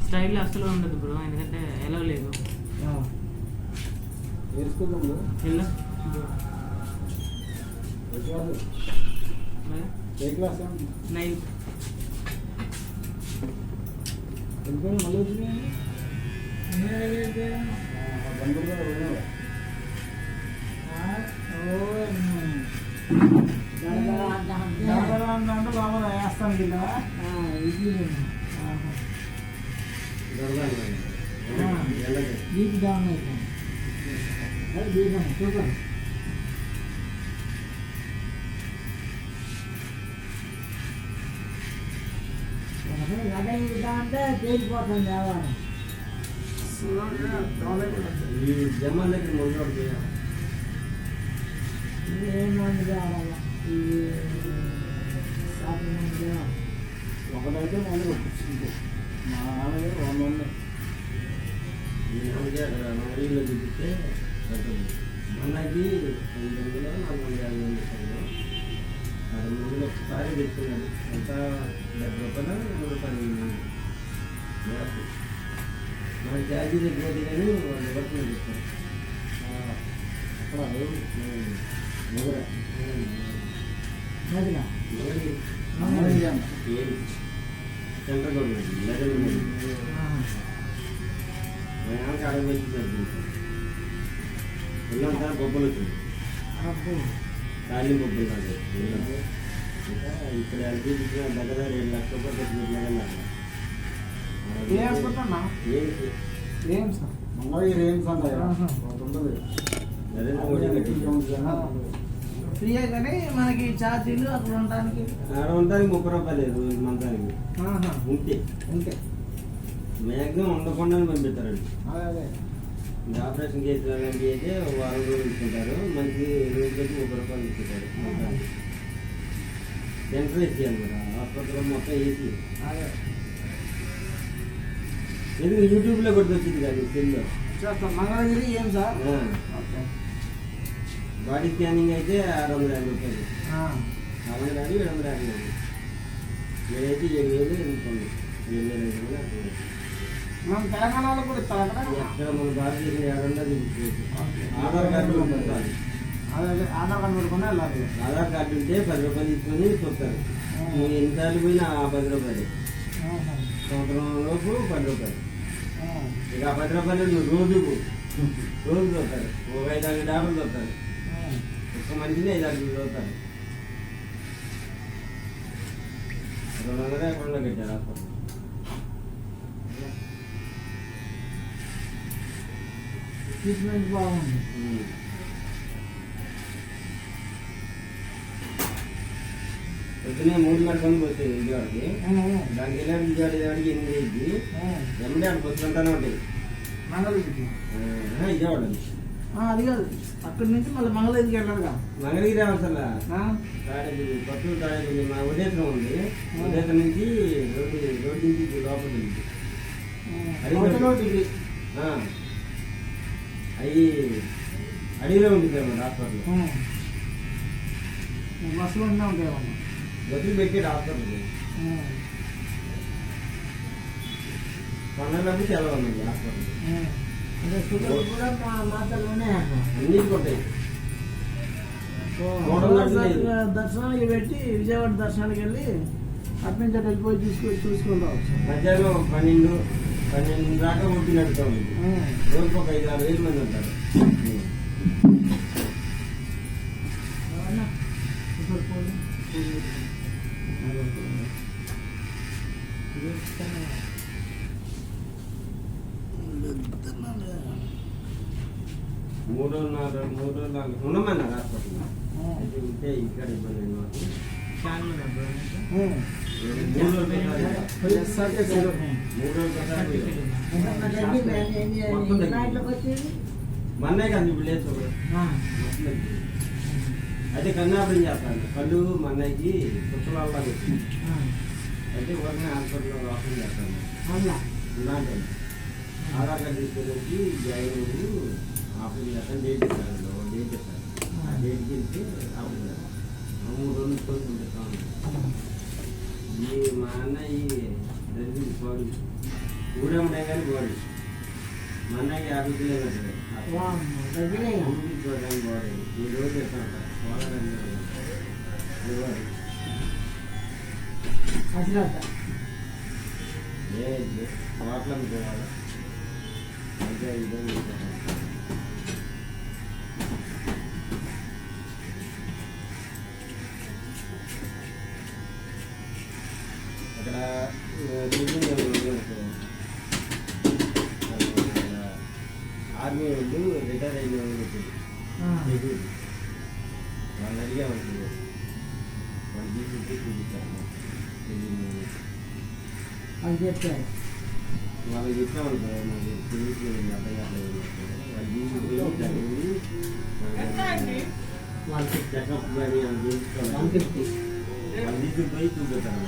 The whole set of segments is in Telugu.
స్టైల్ అసలు ఉండదు బ్రో, ఎందుకంటే ఎలా లేదు. నైన్త్ వేస్తాను బీపీ డౌన్ అయిపోయింది. సూపర్. అదే అంటే తేలిపోతుంది వ్యాపారం. ఈ జమ్మల్ దగ్గర ముందు ఏమంది కావాలా ఒకటైతే మళ్ళీ వచ్చింది మా నాన్నగారు 100 ఉన్నాయి. ఊళ్ళో చూపిస్తే మనకి 500 450 చెప్పాను. 600 ఒకసారి తెచ్చుకున్నాను. ఎంత 70 రూపాయలు 100 రూపాయలు మన ఛార్జీ ఎక్కువది కానీ వాళ్ళు ఎవరికి చెప్తారు. అక్కడ సెంట్రల్ గవర్నమెంట్ అడగ వచ్చింది. వెళ్ళాం సార్ బొబ్బలు వచ్చింది, ఖాళీ బొబ్బలు కాదు. ఇక్కడ ఎల్పీజీ దగ్గర 2 లక్షల రూపాయలు తెచ్చి పెట్టినా మంగళగిరి ఏం ఫ్రీయే కానీ మనకి ఛార్జీలు అక్కడ ఉండడానికి 30 రూపాయలు మంతానికి ఉంటే ఉంటే మ్యాక్సిమం ఉండకుండా పంపిస్తారండి. అదే ఆపరేషన్ కేసులు అలాంటివి అయితే 1 వారం రోజులు ఇచ్చుకుంటారు. మనకి రోజులకి 30 రూపాయలు ఇచ్చుకుంటారు. సెంటర్ ఏసీ అనమాట, హాస్పిటల్ మొత్తం ఏసీ. ఎందుకు యూట్యూబ్లో కొట్టి వచ్చింది కానీ సెల్లో మంగళగిరి ఏం సార్ బాడీ స్కానింగ్ అయితే 650 రూపాయలు, 450 750. నేనైతే 7,000 ఎన్నుకోండి, 7,500. మనం తెలంగాణలో కూడా ఇస్తాం ఎక్కడ మన భారతదేశం ఏడన్నా చూపించుకోవచ్చు. ఆధార్ కార్డు ఉండాలి. ఆధార్ కార్డు పెట్టుకుని వెళ్ళాలి. ఆధార్ కార్డు ఉంటే 10 రూపాయలు తీసుకొని చూస్తారు. నువ్వు ఎన్నిసార్లు పోయినా 10 రూపాయలు, సంవత్సరం లోపు 10 రూపాయలు. ఇక 10 రూపాయలు నువ్వు రోజు చూస్తారు. ఒక 5-6 డాక్టర్లు చూస్తారు. ఒక్క మనిషిని 5-6 చూస్తారు. 200 ఎక్కడ కట్టారు హాస్పిటల్. ట్రీట్మెంట్ బాగుంది. పొద్దునే 3 గంటలకు వస్తాయి విజయవాడకి. దానికి వెళ్ళాడు విజయవాడకి 8 అయింది. ఎమ్మడే అక్కడ బస్సులు అంటానే ఉంటాయి. మంగళగిరికి విజయవాడ అది కాదు, అక్కడి నుంచి మళ్ళీ మంగళగిరికి వెళ్ళాలిగా. మంగళగిరి రావాల్సల్లా తాడేపల్లి పట్టు తాడేపల్లి మా ఉదయతం ఉంది. ఉదయతం నుంచి రోడ్డు నుంచి లోపల అవి అడవిలో ఉంటుంది అన్నమాట హాస్పిటల్. బస్సులో ఉంటాయి బస్సులు పెట్టాడు హాస్పిటల్. పండుగలకు సెలవు ఉన్నది హాస్పిటల్. అన్నిటికి ఉంటాయి. దర్శనానికి పెట్టి విజయవాడ దర్శనానికి వెళ్ళి అటు నుంచి అటు వెళ్ళిపోయి చూసుకొని రావచ్చు. మధ్యాహ్నం 12 దాకా ఒడ్డు నడుస్తూ ఉంది. రోజుకు ఒక 5-6 వేల మంది ఉంటారు. మూడు రోజులు ఉండమన్నారు హాస్పిటల్. అయితే ఉంటే ఇక్కడ ఇబ్బంది అయింది మాకు. 3 రోజులు మన్నే కానీ ఇప్పుడు లేదు. అయితే కన్నాపరం చేస్తాను. కళ్ళు మన్నయ్యకి పుస్తకాలలాగా వచ్చింది. అయితే ఒకరిని హాస్పిటల్లో ఆపరేషన్ చేస్తాను. ఇలాంటి ఆధార్ కార్డు తీసుకొని వచ్చి జాయిన్ ఆపరేషన్ చేస్తాను. డేట్ ఇస్తాను, డేట్ ఇస్తాను. ఆ డేట్కి వెళ్తే ఆపరేషన్ చేస్తాను. 3 రోజులు కోరుకుంటాను. ఈ మా అన్నయ్య జరిగింది కోడి ఊరేముండే కానీ బాడీ మన్నాకి 50 కిలోమీటర్లు వామ్మో, దగ్గరే ఇక. చూపించుకోవడానికి బాడీ ఈ రోజు చెప్తాను పోవాలని బాడీ అసలంట ఏ వాటర్ అనుకోవాలి అయితే ఇదే అక్కడ ఆర్మీ వాళ్ళు రిటైర్ అయిన వాళ్ళు వాళ్ళు అడిగామనుకో వాళ్ళు తీసుకుంటే చూపిస్తారు అని చెప్పారు. వాళ్ళకి చెప్పామనుకో మాకు తెలియట్లేదు అర్థం కావట్లేదు వాళ్ళు తీసుకుంటే జరిగింది వాళ్ళకి చెకప్ కానీ అది చేయించుకోవాలి 150 వాళ్ళు తీసుకుపోయి చూపెట్టారు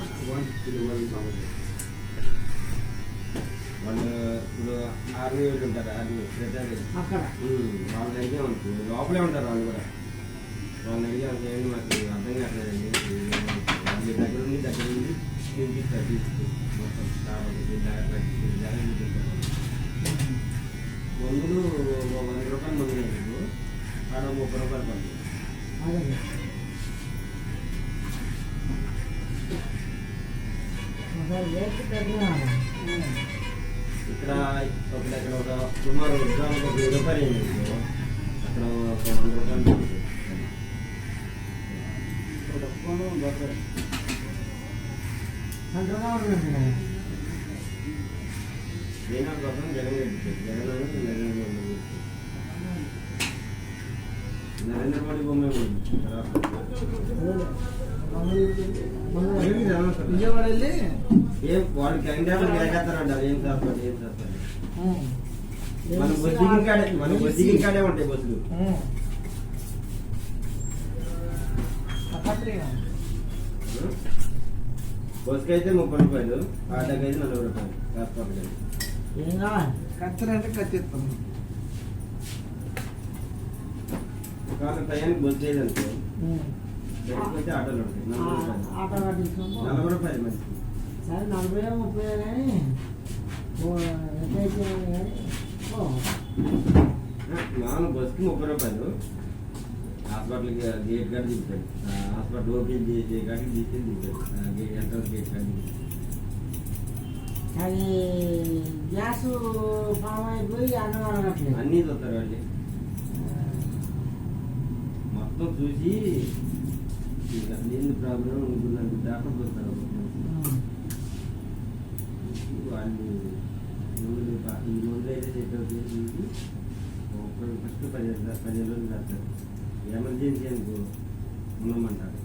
వాళ్ళు ఇప్పుడు ఆర్మీ వాళ్ళు ఉంటారు ఆర్మీ రిటైర్ అక్కడ వాళ్ళని అడిగామనుకో లోపలే ఉంటారు వాళ్ళు కూడా వాళ్ళని అడిగామనుకో ఏంటి మాకు అర్థం కావట్లేదండి వాళ్ళ దగ్గర ఉండి చూపిస్తారు తీసుకు మొత్తం కాబట్టి మందులు 100 రూపాయలు మందులు మీకు ఆడ 30 రూపాయలు పడుతుంది అదే ఒకసారి రేటు తగ్గినా ఇక్కడ ఒక సుమారు ఉద్యోగం 1000 రూపాయలు అయింది మీకు అక్కడ ఒక 100 రూపాయలు పడుతుంది అంతగా ఉంటుంది. జగన్ కోసం జగన్ నరేంద్ర మోడీ బొమ్మే విజయవాడ వెళ్ళి ఏం వాళ్ళు క్యాండిడేట్ గెలిచేస్తారంటారు ఏం చేస్తారు మన బొద్దిగిన కాడే ఉంటాయి బస్సులు బస్సుకి అయితే 30 రూపాయలు ఆటోకి అయితే 40 రూపాయలు హాస్పిటల్ ఏం కావాలి కత్తిరంటే కత్తిస్తాం. కాదు టయానికి బస్సు లేదనుకో అయితే ఆటోలు ఉంటాయి 40 రూపాయలు ఆటో కట్టించుకుంటాం 40 రూపాయలు మంచిది సరే 40 30 కానీ ఎంతైతే కానీ మామూలు బస్సుకి 30 రూపాయలు హాస్పిటల్కి గేట్ కాడ దిగుతాడు హాస్పిటల్ ఓపెన్ చేసే కాడికి తీసుకెళ్ళి దిగుతాడు గేట్ ఎంట్రన్స్ గేట్ కాడికి అది గ్యాస్ ఫామ్ అయిపోయి అన్నం అడగట్లేదు. అన్నీ చూస్తారు వాళ్ళు మొత్తం చూసి ఇంకా లేని ప్రాబ్లం ఉంటుందని డాక్టర్ చూస్తారు వాళ్ళు ఈ రోజు అయితే చెప్పారు చూసి ఫస్ట్ 15 రోజులు రాస్తారు ఎమర్జెన్సీ అనుకో ఉండమంటారు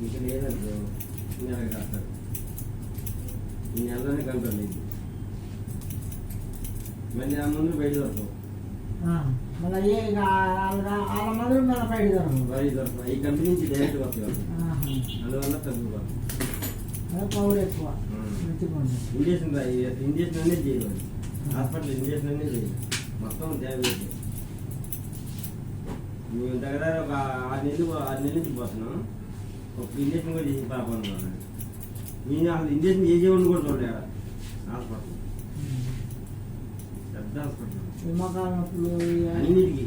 ఇంకా లేదనుకో నెలకు రాస్తారు ఈ నెలలోనే కంట్రోల్ అయింది మళ్ళీ ఆ ముందు బయట దొరకవు మళ్ళీ వాళ్ళ మొదలు మన బయట దొరకదు. బయట దొరకవు ఈ కంపెనీ నుంచి డైరెక్ట్ వస్తాయి అందువల్ల తగ్గుకోవాలి అదే పవర్ ఎక్కువ మంచిగా ఇంజక్షన్ అన్నీ చేయాలి హాస్పిటల్ ఇంజక్షన్ అన్నీ చేయాలి మొత్తం ట్యాబ్లెట్ మేము దగ్గర ఒక 6 నెలల నుంచి పోతున్నాం ఒక ఇంజక్షన్ కూడా చేసి పాప అనుకున్నాను నేను అసలు ఇంజక్షన్ చేసేవాడిని కూడా చూడలే హాస్పిటల్ పెద్ద హాస్పిటల్ మోకాళ్ళ నొప్పులు అన్నిటికీ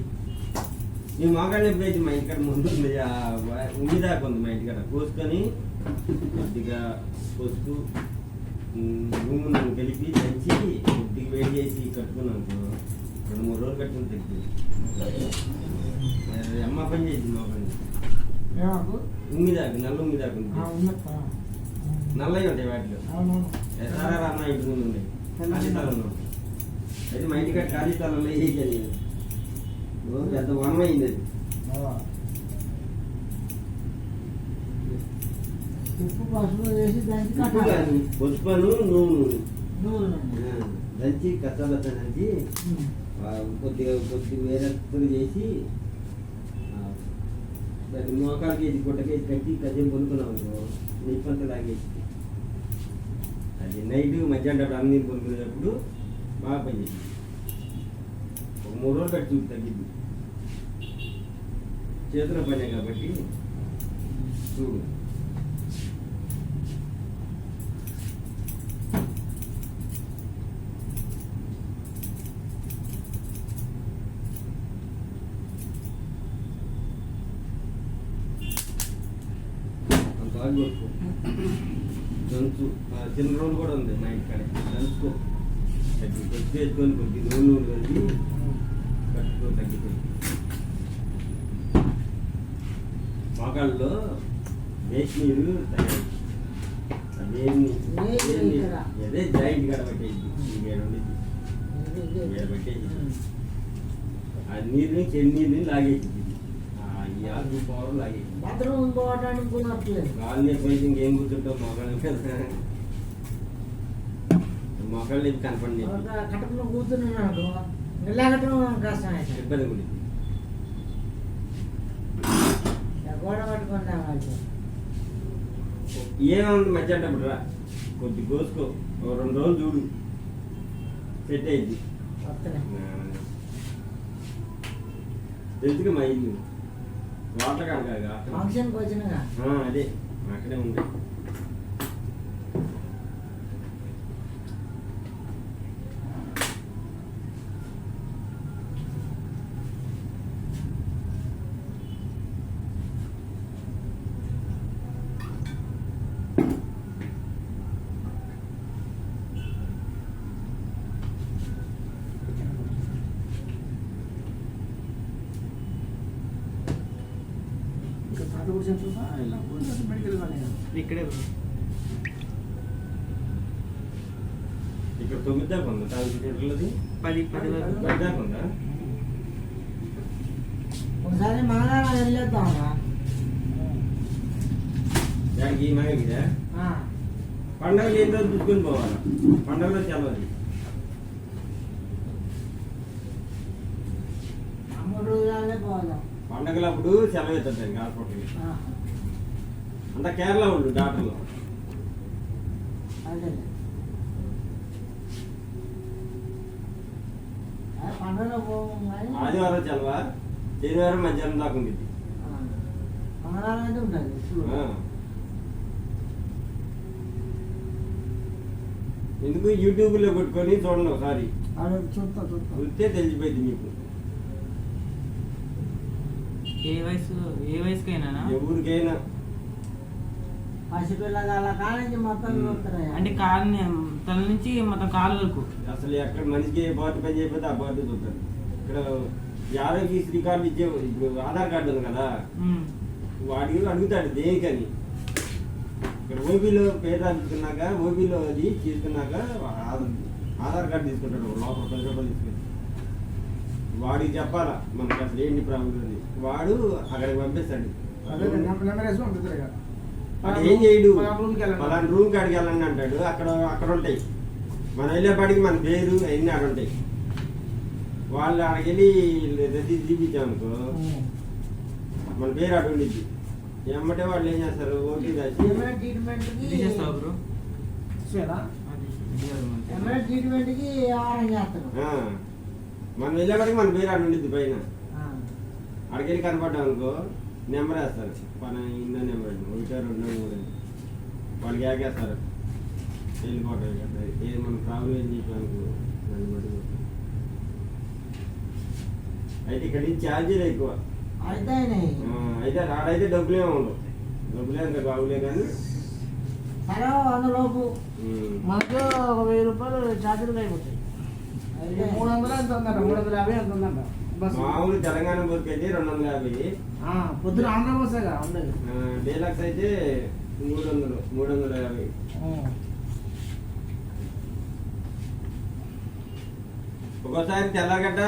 ఈ మోకాళ్ళ నొప్పి అయితే మా ఇంటికాడ ముందు ఉండిదాకా ఉంది మా ఇంటికాడ కోసుకొని కొద్దిగా పసుపు భూములను కలిపి దంచి కొద్దిగా వేడి చేసి కట్టుకున్నాను 2-3 రోజులు కట్టుకుని తగ్గింది అమ్మ పని చేసింది మా పని ఉమ్మిదాకు నల్ల ఉమ్మిదాకు నల్లవి ఉంటాయి వాటిలో ఎసారా అన్న ఇంటి ముందు ఉన్నాయి ఖాళీ స్థలంలో అయితే మా ఇంటికాడ ఖాళీ స్థలంలో వేసేది పెద్ద వనం అయింది అది ఉప్పు పసుపు వేసి దంచి ఉప్పు కాదు పసుపను నూనె దంచి కచ్చబెత్త దంచి కొద్దిగా వేరత్తులు చేసి దాన్ని మోకాలకి వేసి గుట్టకేసి కట్టి కజ్జం కొనుక్కున్నాం నిప్పంతా లాగేసి అది నైట్ మధ్యాహ్నం అన్ని కొనుక్కునేటప్పుడు బాగా పనిచేసింది ఒక 3 రోజులు కట్టి చూసి తగ్గింది చేతుల పనే కాబట్టి చూడు బాగా కొట్టుకో దంచు చిన్న రోలు కూడా ఉంది మా ఇంటికాడ దంచుకో తగ్గి కొద్ది వేసుకొని కొద్ది నూనె కలిపి కట్టుకో తగ్గిపోయి మోకాళ్ళలో వేసి నీరు తయారు అదే జాయింట్ గడ పెట్టేది పెట్టేది ఆ నీరుని చెన్ని నీరుని లాగేసి ఈ ఆకు పవర్ లాగేసి బాత్రూమ్ పోవడానికి కూడా కాళ్ళు నొప్పి ఇంకేం కూర్చుంటావు మొక్కలు కదా మొక్కలు నొప్పి కనపడి కట్టకుండా కూర్చున్నాడు వెళ్ళగటం కష్టం అయితే ఇబ్బంది కూడా గోడ పట్టుకుంటాం ఏముంది మధ్య అంటప్పుడు రా కొద్ది కోసుకో 2 రోజులు చూడు సెట్ అయింది తెలుసుగా మా ఇల్లు వాటర్ కనుక ఫంక్షన్కి వచ్చినగా అదే అక్కడే ఉంది ఇక్కడే బ్రో ఇక్కడ 9 దాకా ఉందా తాగుతున్నది 10 దాకా ఉందా ఒకసారి మంగళవారం వెళ్ళొద్దామా దానికి ఈ మగ పండగలు ఏదో చూసుకొని పోవాలి పండగలో చల్లది 3 రోజులే పోదాం పండగలప్పుడు సెలవు అవుతుంది హాస్పిటల్కి అంతా కేరళ ఉండు డాక్టర్లు అదే పండుగ పోవాలి ఆదివారం సెలవా శనివారం మధ్యాహ్నం దాకా ఉంటుంది మంగళవారం అయితే ఉంటుంది ఎందుకు యూట్యూబ్లో పెట్టుకొని చూడండి ఒకసారి చూస్తా చూస్తే తెలిసిపోయింది మీకు ఏ వయసుకైనా ఎవరికైనా పసిపిల్లల కాలేజీ మొత్తం చూస్తున్నాయి అంటే కాళ్ళని తల నుంచి మొత్తం కాళ్ళ వరకు అసలు ఎక్కడ మనిషికి ఏ పార్టీ పని చేయకపోతే ఆ పార్టీ చూస్తారు ఇక్కడ ఆరోగ్యశ్రీ కార్డు ఇచ్చే ఇప్పుడు ఆధార్ కార్డు ఉంది కదా వాడికి అడుగుతాడు దేనికని ఇక్కడ ఓబీలో పేరు రాసుకున్నాక ఓబీలో అది తీసుకున్నాక ఆధార్ కార్డు తీసుకుంటాడు లోపల 10 రూపాయలు తీసుకుని వాడికి చెప్పాలా మనకు అసలు ఏంటి ప్రాబ్లం అని వాడు అక్కడికి పంపిస్తాడు వాడు ఏం చేయడు పలానా రూమ్ కాడికి వెళ్ళండి అంటాడు అక్కడ ఉంటాయి మనం వెళ్ళేపాటికి మన పేరు అవన్నీ ఆడ ఉంటాయి వాళ్ళు అక్కడికి వెళ్ళి రసీదు చూపించామనుకో మన పేరు అటు ఉండిద్ది ఏమంటే వాళ్ళు ఏం చేస్తారు ఓటీ రాసి తీసేస్తావా బ్రో ట్రీట్మెంట్కి వ్యవహారం చేస్తారు మనం వెళ్ళేపాటికి మన పేరు అటు ఉండిద్ది పైన అక్కడికి వెళ్ళి కనపడ్డాం అనుకో నెంబర్ వేస్తారు మన ఇందో నెంబర్ 1 2 3 వాళ్ళకి ఏకేస్తారు వెళ్ళిపోతాయి కదా ఏది మన ప్రాబ్లం ఏం చెప్పానుకో దాన్ని బట్టి అయితే ఇక్కడి నుంచి ఛార్జీలు ఎక్కువ అయితే ఆడైతే డబ్బులే ఉండవు డబ్బులే అంత బాగులే కానీ 100 లోపు మనకు 1000 రూపాయలు ఛార్జీలు అయిపోతాయి 300 ఎంత ఉందంట 350 ఎంత ఉందంట మామూలు తెలంగాణ బస్కి అయితే 250 పొద్దున ఆంధ్ర బస్సేగా ఉండేది డీలక్స్ అయితే 350 ఒక్కోసారి తెల్లగడ్డ